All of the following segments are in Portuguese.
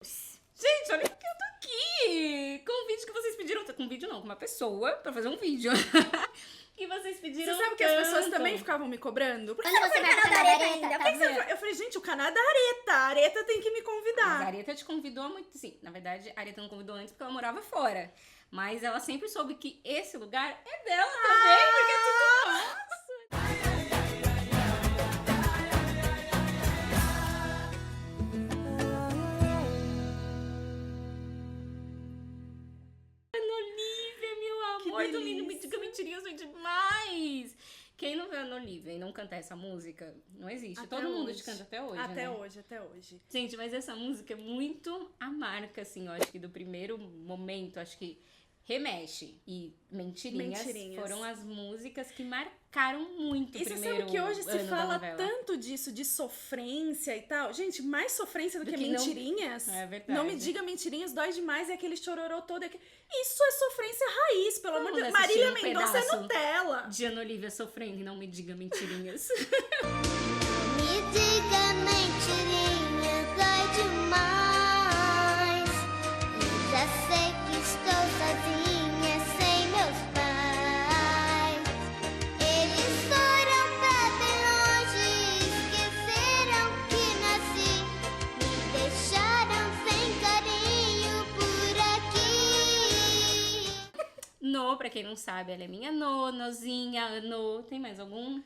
Gente, olha que eu tô aqui! Com um vídeo que vocês pediram. Com um vídeo não, com uma pessoa pra fazer um vídeo. Que vocês pediram. Você sabe que as pessoas também ficavam me cobrando? Por que Quando você vai pro canal da Areta, Por que você foi? Eu falei, gente, o canal é da Areta. A Areta tem que me Mas convidar. a Areta te convidou há muito. Sim, na verdade, a Areta não convidou antes porque ela morava fora. Mas ela sempre soube que esse lugar é dela também, porque é tudo nosso. Ana Olivia, meu amor, Que domingo, me delícia. diga mentirinha, eu sou demais. Quem não vê a Ana Olivia e não canta essa música, não existe. Até Todo mundo hoje. te canta até hoje, Até né? hoje, até hoje. Gente, mas essa música é muito a marca, assim, eu acho que do primeiro momento, acho que Remexe e Mentirinhas, Mentirinhas. foram as músicas que marcaram muito o E você primeiro sabe que hoje se ano da fala novela. tanto disso, de sofrência e tal. Gente, mais sofrência do que que não- mentirinhas. É verdade. Não me diga mentirinhas, dói demais, é aquele chororô todo. Isso é sofrência raiz, pelo amor de Deus. Vamos assistir Marília um Mendonça é pedaço Nutella. de Ana Olivia sofrendo e não me diga mentirinhas. me diga mentirinhas, dói demais. Eu já sei que estou sozinha, sem meus pais. Eles foram pra bem longe, esqueceram que nasci. Me deixaram sem carinho por aqui. No, pra quem não sabe, ela é minha nozinha, Ano. Tem mais algum?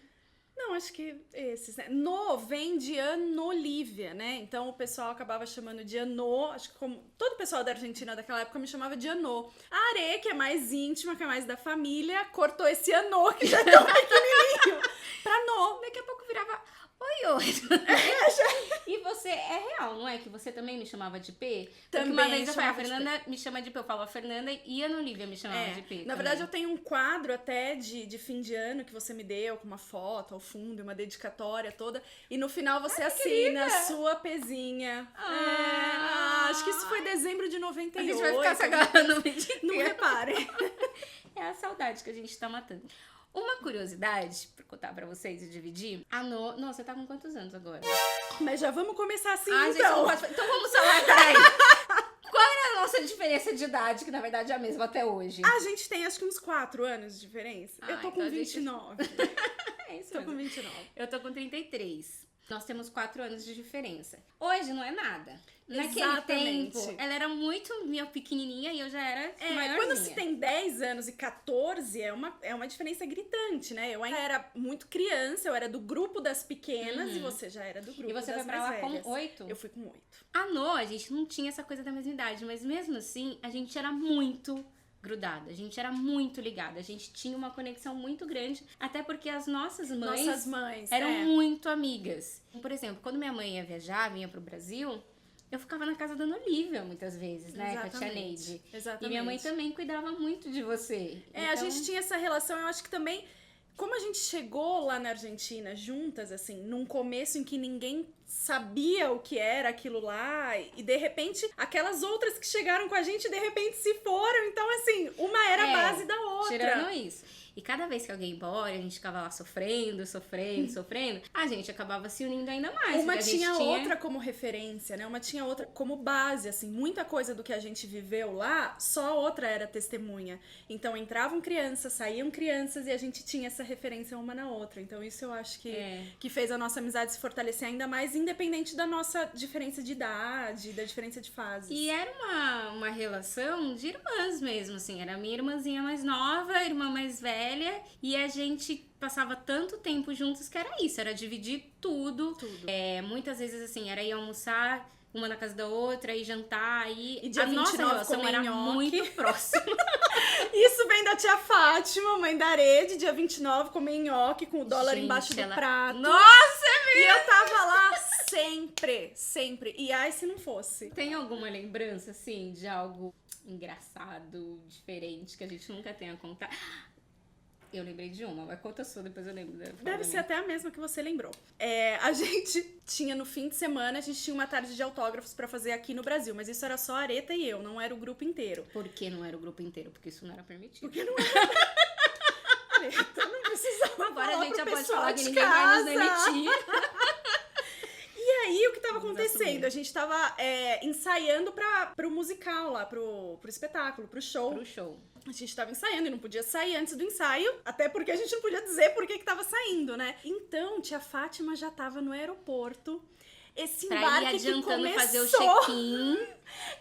Não, acho que esses, né? No vem de Ana Olivia, né? Então o pessoal acabava chamando de Ano. Acho que como todo o pessoal da Argentina daquela época me chamava de Ano. A Are, que é mais íntima, que é mais da família, cortou esse Ano, que já é tão pequenininho, pra No. Daqui a pouco virava oi, oi. E você é real, não é? Que você também me chamava de P? Porque uma Também vez eu falei, a chamava de Fernanda me chama de P. Eu falo a Fernanda e a Ana Olivia me chamava de P. Na verdade, eu tenho um quadro até de fim de ano que você me deu, com uma foto ao fundo, uma dedicatória toda. E no final você assina sua Pzinha. Acho que isso foi dezembro de 98. A gente vai ficar se agarrando o vídeo Não inteiro. reparem. É a saudade que a gente tá matando. Uma curiosidade, pra contar pra vocês e dividir. A No... Nossa, você tá com quantos anos agora? Mas já vamos começar assim, Ah, gente, então. não pode... Então vamos falar, peraí. Qual era a nossa diferença de idade, que na verdade é a mesma até hoje? A gente tem acho que uns 4 anos de diferença. Eu tô então com a gente- 29. É isso Tô mesmo. com 29. Eu tô com 33. Nós temos 4 anos de diferença. Hoje não é nada. Naquele Exatamente. tempo, ela era muito minha pequenininha e eu já era É, maiorzinha. quando se tem 10 anos e 14, é uma diferença gritante, né? Eu ainda era muito criança, eu era do grupo das pequenas e você já era do grupo E você das foi pra mais lá velhas. com 8? Eu fui com 8. A No, a gente não tinha essa coisa da mesma idade, mas mesmo assim, a gente era muito grudada, a gente era muito ligada, a gente tinha uma conexão muito grande, até porque as nossas mães, Nossas mães. eram é. muito amigas. Por exemplo, quando minha mãe ia viajar, vinha pro Brasil, eu ficava na casa da Ana Olivia muitas vezes, né, com a tia Neide. Exatamente. E minha mãe também cuidava muito de você. É, a Então, gente tinha essa relação, eu acho que também, como a gente chegou lá na Argentina juntas, assim, num começo em que ninguém sabia o que era aquilo lá, e de repente, aquelas outras que chegaram com a gente, de repente se foram, então assim, uma era a base da outra. Tirando isso. E cada vez que alguém ia embora, a gente ficava lá sofrendo, a gente acabava se unindo ainda mais. Uma porque a gente tinha outra como referência, né? Uma tinha outra como base, assim. Muita coisa do que a gente viveu lá, só a outra era testemunha. Então entravam crianças, saíam crianças e a gente tinha essa referência uma na outra. Então isso eu acho que fez a nossa amizade se fortalecer ainda mais, independente da nossa diferença de idade, da diferença de fases. E era uma relação de irmãs mesmo, assim. Era a minha irmãzinha mais nova, a irmã mais velha. E a gente passava tanto tempo juntos que era isso. Era dividir tudo. Muitas vezes, assim, era ir almoçar uma na casa da outra, ir jantar. E dia a nossa 29 relação comer era nhoque. muito próxima. Isso vem da tia Fátima, mãe da Arede, dia 29, comer nhoque com o dólar Gente, embaixo do ela- prato. Nossa, E eu tava lá sempre, sempre. E ai, se não fosse. tem alguma lembrança, assim, de algo engraçado, diferente, que a gente nunca tenha contado? Eu lembrei de uma, mas conta a sua, depois eu lembro. Deve ser até a mesma que você lembrou. A gente tinha no fim de semana, a gente tinha uma tarde de autógrafos pra fazer aqui no Brasil, mas isso era só a Areta e eu, não era o grupo inteiro. Por que não era o grupo inteiro? Porque isso não era permitido. Porque não era. Areta, não precisava Agora falar a gente pro já pode pessoal falar que de ninguém vai nos casa. demitir. E aí, o que tava tava acontecendo? A gente tava ensaiando pro musical lá, pro espetáculo, pro show. Pro show. A gente tava ensaiando e não podia sair antes do ensaio, até porque a gente não podia dizer por que tava saindo, né? Então, tia Fátima já tava no aeroporto. Esse Pra ir embarque que adiantando começou... fazer o check-in.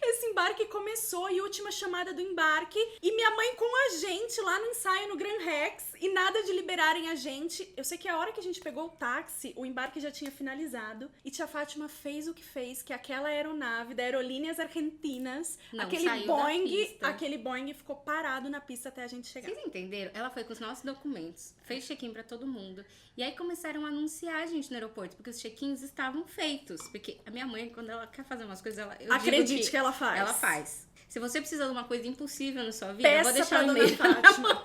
Esse embarque começou e última chamada do embarque. E minha mãe com a gente lá no ensaio no Grand Rex. E nada de liberarem a gente. Eu sei que a hora que a gente pegou o táxi, o embarque já tinha finalizado. E tia Fátima fez o que fez, que aquela aeronave da Aerolíneas Argentinas, Não aquele saiu da pista. aquele Boeing ficou parado na pista até a gente chegar. Vocês entenderam? Ela foi com os nossos documentos, fez check-in pra todo mundo. E aí começaram a anunciar a gente no aeroporto, porque os check-ins estavam feitos. Porque a minha mãe, quando ela quer fazer umas coisas, eu digo Acredite que ela faz. Ela faz. Se você precisa de uma coisa impossível na sua vida, eu vou Peça deixar pra o dona e-mail. Fátima.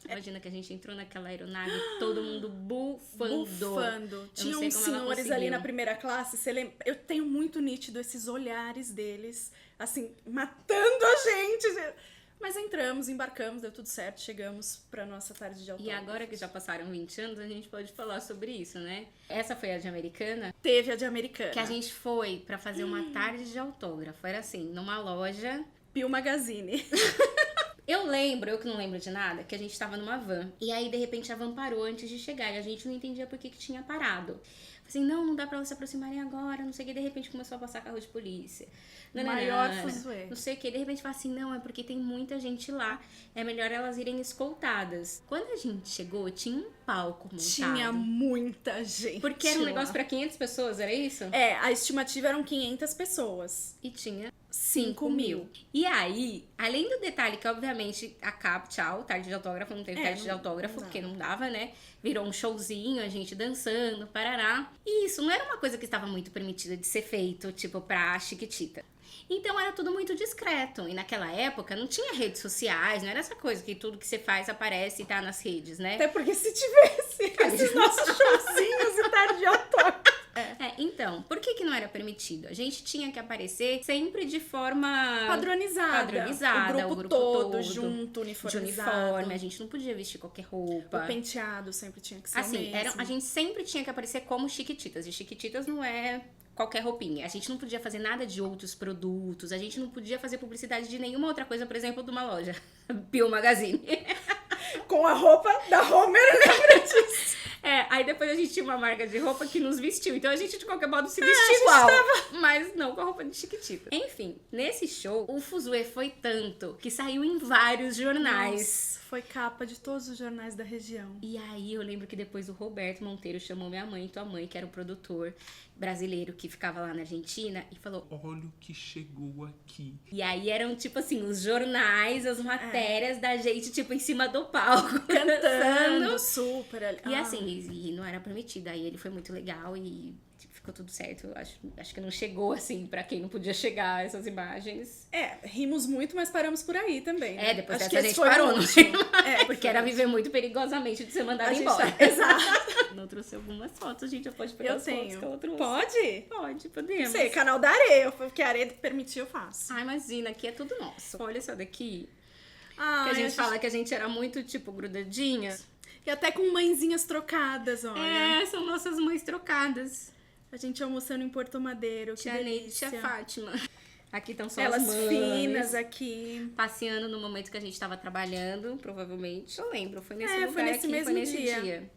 Imagina que a gente entrou naquela aeronave, todo mundo bufando. Bufando. Tinha sei uns como ela senhores ali conseguiu. na primeira classe, você lembra? Eu tenho muito nítido esses olhares deles, assim, matando a gente. Mas entramos, embarcamos, deu tudo certo, chegamos pra nossa tarde de E autógrafo. agora que já passaram 20 anos, a gente pode falar sobre isso, né? Essa foi a de Americana, Teve a de Americana. que a gente foi pra fazer uma tarde de autógrafo. Era assim, numa loja. Pio Magazine. Eu lembro, eu que não lembro de nada, que a gente tava numa van. E aí, de repente, a van parou antes de chegar. E a gente não entendia por que tinha parado. Assim, não dá pra elas se aproximarem agora, não sei o que. De repente, começou a passar carro de polícia. Maior fuzuê. Não sei o que. De repente, fala assim, não, é porque tem muita gente lá. É melhor elas irem escoltadas. Quando a gente chegou, tinha um palco montado. Tinha muita gente. Porque era um lá. negócio pra 500 pessoas, era isso? A estimativa eram 500 pessoas. E tinha 5 mil. E aí, além do detalhe que, obviamente, acaba, tchau, tarde de autógrafo, não teve tarde de autógrafo, não porque dava. não dava, né? Virou um showzinho, a gente dançando, parará. E isso não era uma coisa que estava muito permitida de ser feito, tipo, pra Chiquitita. Então era tudo muito discreto. E naquela época não tinha redes sociais, não era essa coisa que tudo que você faz aparece e tá nas redes, né? Até porque se tivesse esses nossos showzinhos e tarde de autógrafo. Então, por que não era permitido? A gente tinha que aparecer sempre de forma Padronizada. O grupo todo junto, de uniformizado. uniforme, a gente não podia vestir qualquer roupa. O penteado sempre tinha que ser o Assim, mesmo. a gente sempre tinha que aparecer como Chiquititas. E Chiquititas não é qualquer roupinha. A gente não podia fazer nada de outros produtos. A gente não podia fazer publicidade de nenhuma outra coisa, por exemplo, de uma loja. Pio Magazine. Com a roupa da Homer, lembra disso? Aí depois a gente tinha uma marca de roupa que nos vestiu. Então a gente, de qualquer modo, se vestia igual. Mas não com a roupa de Chiquitita. Enfim, nesse show, o fuzuê foi tanto que saiu em vários jornais. Nossa, foi capa de todos os jornais da região. E aí eu lembro que depois o Roberto Monteiro chamou minha mãe e tua mãe, que era o produtor brasileiro que ficava lá na Argentina, e falou: Olha o que chegou aqui. E aí eram, tipo assim, os jornais, as matérias da gente, tipo, em cima do palco, Cantando super. E assim, e não era permitido. Aí ele foi muito legal e ficou tudo certo. Acho que não chegou, assim, pra quem não podia chegar essas imagens. Rimos muito, mas paramos por aí também. Né? Depois Acho dessa a esse gente foi o parou, não último. porque era viver muito perigosamente de ser mandado A gente embora. Exato. Não trouxe algumas fotos, a gente já pode pegar Eu as fotos tenho. que ela trouxe. Pode? Pode, podemos. Sei, canal da areia. Porque a areia permitir, eu faço. Ai, imagina, aqui é tudo nosso. Olha essa daqui. Ah, Que a gente fala que a gente era muito, tipo, grudadinha. E até com mãezinhas trocadas, olha. São nossas mães trocadas. A gente almoçando em Porto Madeiro, que Tia Neide e delícia. tia Fátima. Aqui estão só Elas as mães. finas aqui. Passeando no momento que a gente tava trabalhando, provavelmente. Eu lembro, foi nesse lugar foi nesse aqui, mesmo foi nesse dia. dia.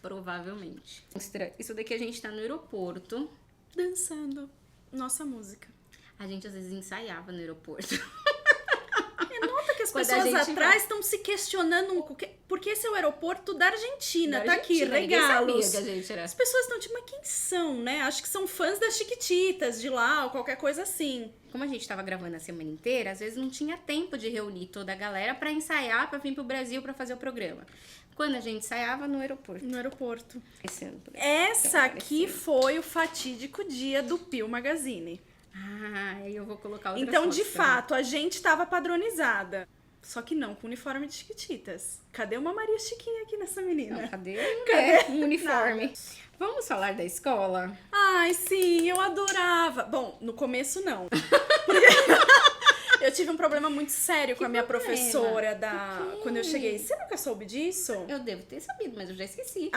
Provavelmente. Isso daqui a gente tá no aeroporto. Dançando nossa música. A gente às vezes ensaiava no aeroporto. Nota que as Quando a pessoas gente atrás estão se questionando porque esse é o aeroporto da Argentina, tá aqui, Argentina, ninguém sabia regalos. que a gente era. As pessoas estão tipo, mas quem são, né? Acho que são fãs das Chiquititas de lá ou qualquer coisa assim. Como a gente tava gravando a semana inteira, às vezes não tinha tempo de reunir toda a galera pra ensaiar, pra vir pro Brasil pra fazer o programa. Quando a gente ensaiava no aeroporto. No aeroporto. Esse ano, por exemplo. Essa aqui foi o fatídico dia do Pio Magazine. Aí eu vou colocar outras Então, fotos de também. fato, a gente tava padronizada. Só que não, com uniforme de Chiquititas. Cadê uma Maria Chiquinha aqui nessa menina? Não, cadê um uniforme? Vamos falar da escola? Ai, sim, eu adorava. Bom, no começo não. Eu tive um problema muito sério com a minha problema? professora Por quê? quando eu cheguei. Você nunca soube disso? Eu devo ter sabido, mas eu já esqueci.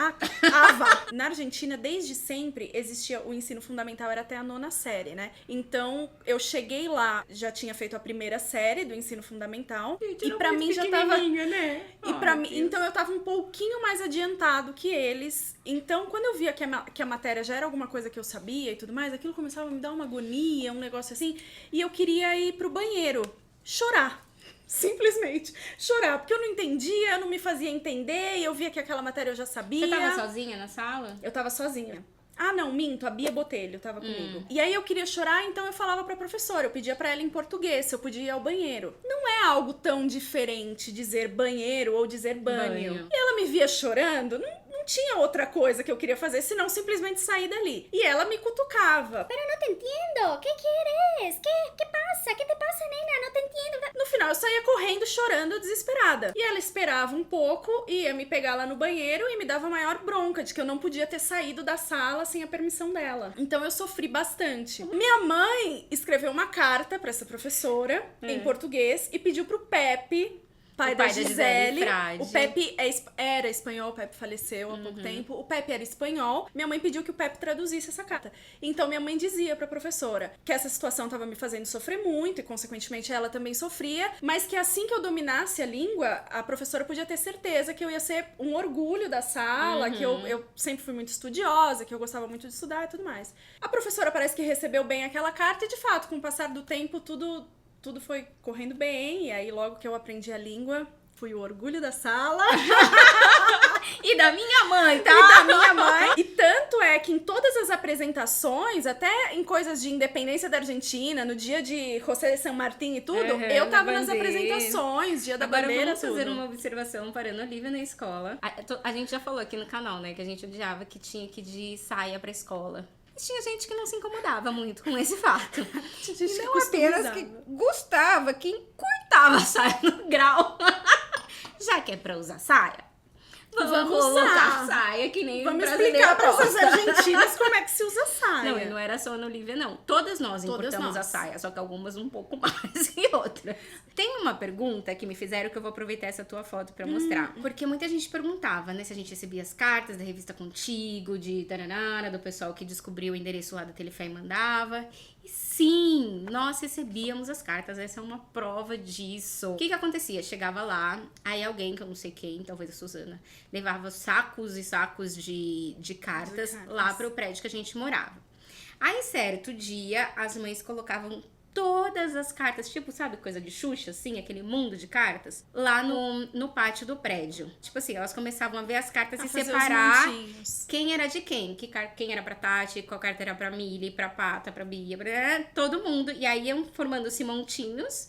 Vá. Na Argentina, desde sempre, existia o ensino fundamental, era até a 9ª série, né? Então, eu cheguei lá, já tinha feito a 1ª série do ensino fundamental. Gente, E era pra muito mim já tava... pequenininha, né? E para mim, então eu tava um pouquinho mais adiantado que eles. Então, quando eu via que a matéria já era alguma coisa que eu sabia e tudo mais, aquilo começava a me dar uma agonia, um negócio assim. E eu queria ir pro banheiro, chorar. Simplesmente chorar, porque eu não entendia, eu não me fazia entender, e eu via que aquela matéria eu já sabia. Você tava sozinha na sala? Eu tava sozinha. Ah, não, minto, a Bia Botelho tava comigo. E aí eu queria chorar, então eu falava pra professora, eu pedia pra ela em português se eu podia ir ao banheiro. Não é algo tão diferente dizer banheiro ou dizer banho. E ela me via chorando, não tinha outra coisa que eu queria fazer, senão simplesmente sair dali. E ela me cutucava. Pero no te entiendo. ¿Qué quieres? ¿Qué pasa? ¿Qué te pasa, nena? No te entiendo. No final eu saía correndo, chorando, desesperada. E ela esperava um pouco, ia me pegar lá no banheiro e me dava maior bronca de que eu não podia ter saído da sala sem a permissão dela. Então eu sofri bastante. Minha mãe escreveu uma carta pra essa professora em português e pediu pro Pepe, pai da Gisele. O Pepe era espanhol, o Pepe faleceu há pouco tempo. O Pepe era espanhol. Minha mãe pediu que o Pepe traduzisse essa carta. Então minha mãe dizia pra professora que essa situação tava me fazendo sofrer muito e consequentemente ela também sofria, mas que assim que eu dominasse a língua, a professora podia ter certeza que eu ia ser um orgulho da sala, que eu sempre fui muito estudiosa, que eu gostava muito de estudar e tudo mais. A professora parece que recebeu bem aquela carta e de fato, com o passar do tempo, tudo foi correndo bem, e aí logo que eu aprendi a língua, fui o orgulho da sala. E da minha mãe, tá? E da minha mãe. E tanto é que em todas as apresentações, até em coisas de independência da Argentina, no dia de José de San Martín e tudo, eu tava nas apresentações, dia da bandeira, vamos fazer tudo. uma observação parando a Olivia na escola. A gente já falou aqui no canal, né, que a gente odiava que tinha que ir de saia pra escola. E tinha gente que não se incomodava muito com esse fato. E não apenas que gostava, que encurtava a saia no grau. Já que é pra usar saia, vamos colocar usar. Saia que nem Vamos brasileiro explicar para gosta. essas argentinas como é que se usa saia. Não, e não era só na Olivia, não. Todas nós encurtamos a saia, só que algumas um pouco mais que outras. Tem uma pergunta que me fizeram que eu vou aproveitar essa tua foto pra mostrar. Porque muita gente perguntava, né, se a gente recebia as cartas da revista Contigo, de taranara, do pessoal que descobriu o endereço lá da Telefé e mandava. E sim, nós recebíamos as cartas, essa é uma prova disso. O que acontecia? Chegava lá, aí alguém, que eu não sei quem, talvez a Suzana, levava sacos e sacos de cartas lá pro prédio que a gente morava. Aí, certo dia, as mães colocavam todas as cartas, tipo, sabe, coisa de Xuxa, assim, aquele mundo de cartas, lá no pátio do prédio. Tipo assim, elas começavam a ver as cartas e separar quem era de quem. Quem era pra Tati, qual carta era pra Mili, pra Pata, pra Bia, todo mundo. E aí iam formando-se montinhos.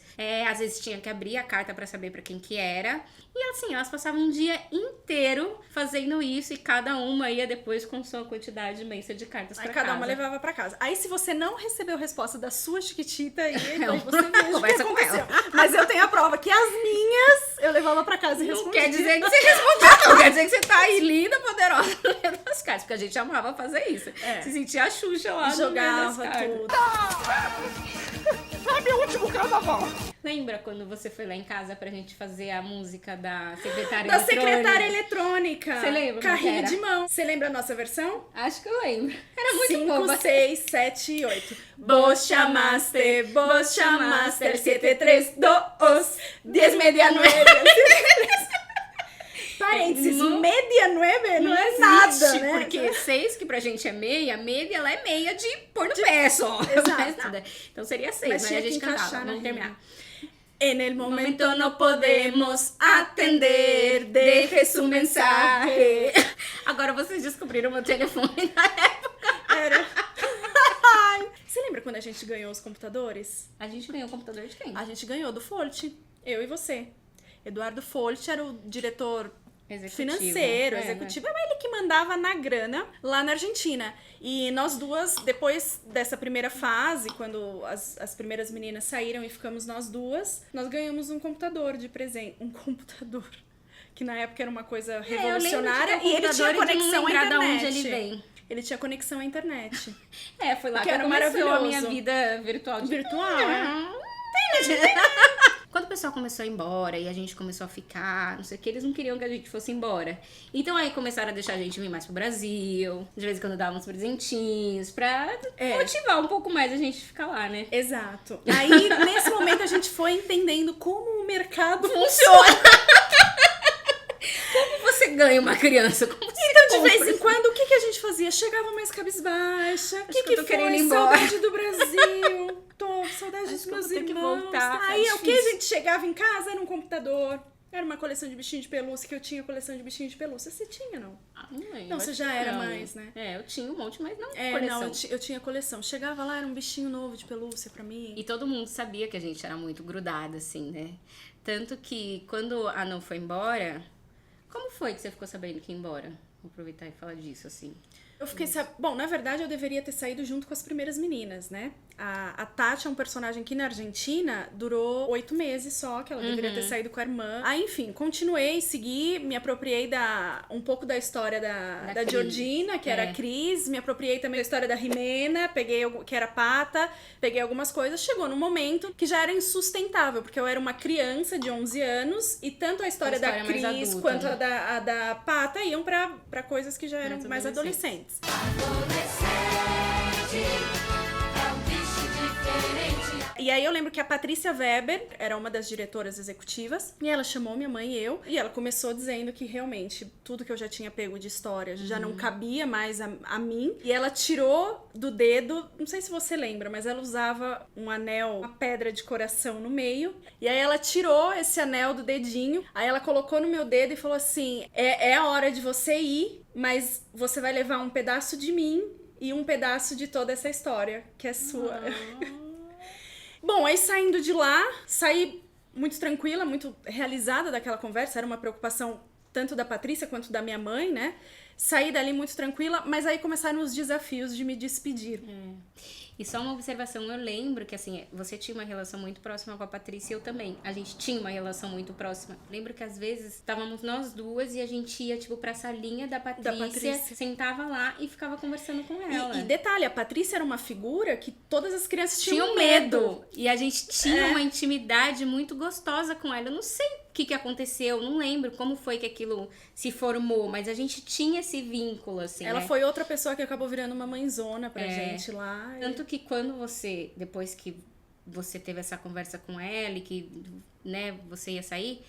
Às vezes tinha que abrir a carta pra saber pra quem que era. E assim, elas passavam um dia inteiro fazendo isso e cada uma ia depois com sua quantidade imensa de cartas pra casa. Cada uma levava pra casa. Aí se você não recebeu resposta da sua chiquitita, aí você veja o que conversa com aconteceu. ela. Mas eu tenho a prova que as minhas eu levava pra casa e Não respondia. quer dizer que você respondeu, não quer dizer que você tá aí linda, poderosa no meio das cartas, porque a gente amava fazer isso. Se sentia a Xuxa lá no meio das Jogava cartas. tudo. É meu último carnaval. Lembra quando você foi lá em casa pra gente fazer a música da secretária Da eletrônica? secretária eletrônica. Você lembra como Carrinho era? de mão. Você lembra a nossa versão? Acho que eu lembro. Era muito boba. 5, 6, 7, 8. Vos chamaste, 7, 3, 2, 10, media, 9. Parênteses, media 9 não é nada, né? Porque 6, que pra gente é meia, meia, ela é meia de pôr no pé só. Exato. Mais nada. Então seria 6, Mas mas tinha a gente que encaixar cantava. na Vamos rima. terminar. En el momento no podemos atender, deje su mensaje. Agora vocês descobriram o meu telefone na época. Era. Você lembra quando a gente ganhou os computadores? A gente ganhou o computador de quem? A gente ganhou do Folt, eu e você. Eduardo Folt era o diretor financeiro, executivo, era ele que mandava na grana lá na Argentina. E nós duas, depois dessa primeira fase, quando as primeiras meninas saíram e ficamos nós duas, nós ganhamos um computador de presente. Um computador. Que na época era uma coisa revolucionária. E ele tinha conexão à internet. onde ele vem. Ele tinha conexão à internet. Foi lá que que era começou a minha maravilhoso. vida virtual. Virtual, é. Quando o pessoal começou a ir embora e a gente começou a ficar, não sei o que, eles não queriam que a gente fosse embora. Então aí começaram a deixar a gente vir mais pro Brasil. De vez em quando davam uns presentinhos pra motivar um pouco mais a gente ficar lá, né? Exato. Aí, nesse momento, a gente foi entendendo como o mercado funciona. Como você ganha uma criança? Como você Então, de compra? vez em quando, o que a gente fazia? Chegava mais cabisbaixa. O que que eu tô foi? querendo ir embora. Saudade do Brasil. Tô, saudade dos Acho que eu meus vou ter que irmãos. voltar, tá Aí, o que a difícil. gente chegava em casa era um computador. Era uma coleção de bichinho de pelúcia, que eu tinha coleção de bichinho de pelúcia. Você tinha, não? Não lembro, Não, você acho já que era não. mais, né? É, eu tinha um monte, mas não É, coleção. não, eu tinha coleção. Chegava lá, era um bichinho novo de pelúcia pra mim. E todo mundo sabia que a gente era muito grudada, assim, né? Tanto que quando a Não foi embora... Como foi que você ficou sabendo que ia embora? Vou aproveitar e falar disso, assim. Eu fiquei Bom, na verdade, eu deveria ter saído junto com as primeiras meninas, né? A Tati é um personagem que na Argentina durou 8 meses só, que ela deveria ter saído com a irmã. Aí, enfim, continuei, segui, me apropriei um pouco da história da Cris. Georgina, que era a Cris, me apropriei também da história da Jimena, peguei que era Pata, peguei algumas coisas. Chegou num momento que já era insustentável, porque eu era uma criança de 11 anos e tanto a história da história mais Cris adulta, quanto né? a da Pata iam pra coisas que já eram mais adolescentes. E aí eu lembro que a Patrícia Weber era uma das diretoras executivas e ela chamou minha mãe e eu e ela começou dizendo que realmente tudo que eu já tinha pego de história já não cabia mais a mim e ela tirou do dedo, não sei se você lembra, mas ela usava um anel, uma pedra de coração no meio e aí ela tirou esse anel do dedinho, aí ela colocou no meu dedo e falou assim, é a hora de você ir, mas você vai levar um pedaço de mim e um pedaço de toda essa história que é sua. Bom, aí saindo de lá, saí muito tranquila, muito realizada daquela conversa, era uma preocupação tanto da Patrícia quanto da minha mãe, né? Saí dali muito tranquila, mas aí começaram os desafios de me despedir. E só uma observação, eu lembro que assim, você tinha uma relação muito próxima com a Patrícia e eu também. A gente tinha uma relação muito próxima. Lembro que às vezes estávamos nós duas e a gente ia, tipo, pra salinha da Patrícia, sentava lá e ficava conversando com ela. E detalhe, a Patrícia era uma figura que todas as crianças Tinha tinham medo. E a gente tinha uma intimidade muito gostosa com ela. Eu não sei o que aconteceu, não lembro como foi que aquilo se formou, mas a gente tinha esse vínculo, assim, Ela né? foi outra pessoa que acabou virando uma mãezona pra gente lá. Tanto que quando você, depois que você teve essa conversa com ela e que, né, você ia sair,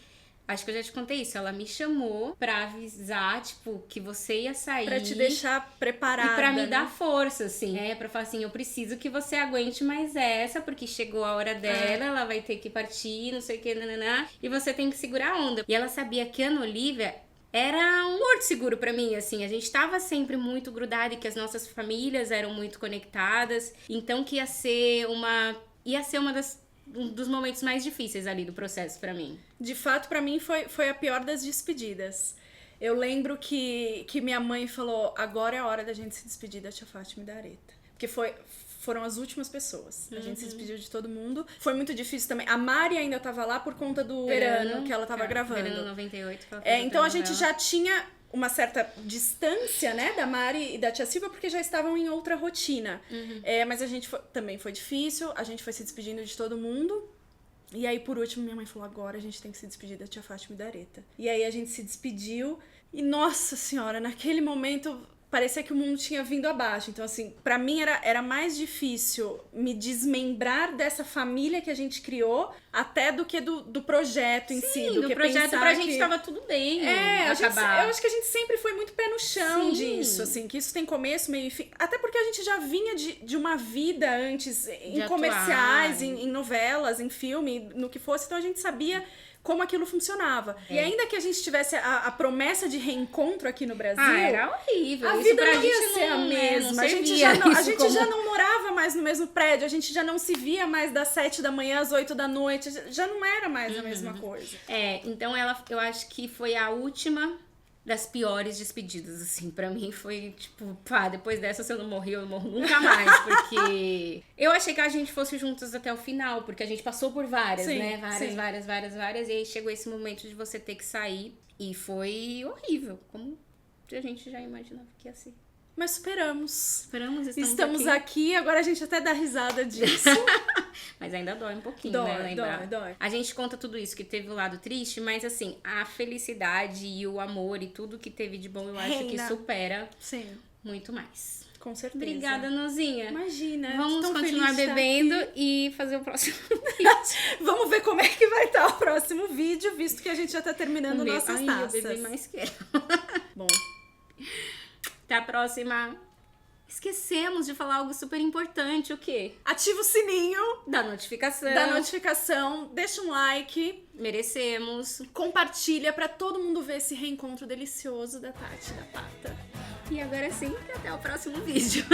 acho que eu já te contei isso, ela me chamou pra avisar, tipo, que você ia sair. Pra te deixar preparada, E pra me né? dar força, assim, pra falar assim, eu preciso que você aguente mais essa, porque chegou a hora dela, ela vai ter que partir, não sei o que, nananá, e você tem que segurar a onda. E ela sabia que a Ana Olivia era um porto seguro pra mim, assim, a gente tava sempre muito grudada e que as nossas famílias eram muito conectadas, então que ia ser uma um dos momentos mais difíceis ali do processo pra mim. De fato, pra mim foi a pior das despedidas. Eu lembro que minha mãe falou, agora é a hora da gente se despedir da tia Fátima e da Areta. Porque foram as últimas pessoas. A gente se despediu de todo mundo. Foi muito difícil também. A Mari ainda tava lá por conta do verano que ela tava gravando. Verano 98 que ela fez Então a telenovela. gente já tinha uma certa distância, né, da Mari e da tia Silvia, porque já estavam em outra rotina. Mas a gente também foi difícil, a gente foi se despedindo de todo mundo. E aí, por último, minha mãe falou, agora a gente tem que se despedir da tia Fátima e da Areta. E aí a gente se despediu e, nossa senhora, naquele momento parecia que o mundo tinha vindo abaixo. Então, assim, pra mim era mais difícil me desmembrar dessa família que a gente criou até do que do projeto em si. Do que projeto pensar pra gente que... tava tudo bem eu acabar. acho que a gente sempre foi muito pé no chão Sim. disso, assim, que isso tem começo, meio e fim. Até porque a gente já vinha de uma vida antes, em atuar, comerciais, em novelas, em filme, no que fosse, então a gente sabia como aquilo funcionava. E ainda que a gente tivesse a promessa de reencontro aqui no Brasil... era horrível. A Isso vida pra não ia gente ser a mesma. não A gente, servia já não, a isso gente como- já não morava mais no mesmo prédio, a gente já não se via mais das 7 da manhã às 8 da noite, já não era mais a mesma coisa. Então eu acho que foi a última das piores despedidas, assim, pra mim foi tipo, pá, depois dessa se eu não morrer, eu não morro nunca mais, porque eu achei que a gente fosse juntas até o final, porque a gente passou por várias, Sim, né, sim. várias, e aí chegou esse momento de você ter que sair, e foi horrível, como a gente já imaginava que ia ser. Mas superamos. Esperamos, Estamos aqui, agora a gente até dá risada disso. Mas ainda dói um pouquinho, Dói, né? Lembrar. dói. A gente conta tudo isso, que teve o lado triste, mas assim, a felicidade e o amor e tudo que teve de bom, eu acho que Reina. supera Sim, muito mais. com certeza. Obrigada, Nozinha. Imagina. Vamos tô tão continuar feliz de estar bebendo aqui. e fazer o próximo Vamos ver como é que vai estar o próximo vídeo, visto que a gente já tá terminando vídeo. nossas Ai, taças. eu bebi mais que ela. Bom, Até a próxima. Esquecemos de falar algo super importante, o quê? ativa o sininho Da notificação. da notificação, deixa um like, Merecemos. compartilha pra todo mundo ver esse reencontro delicioso da Tati e da Pata. E agora sim, até o próximo vídeo.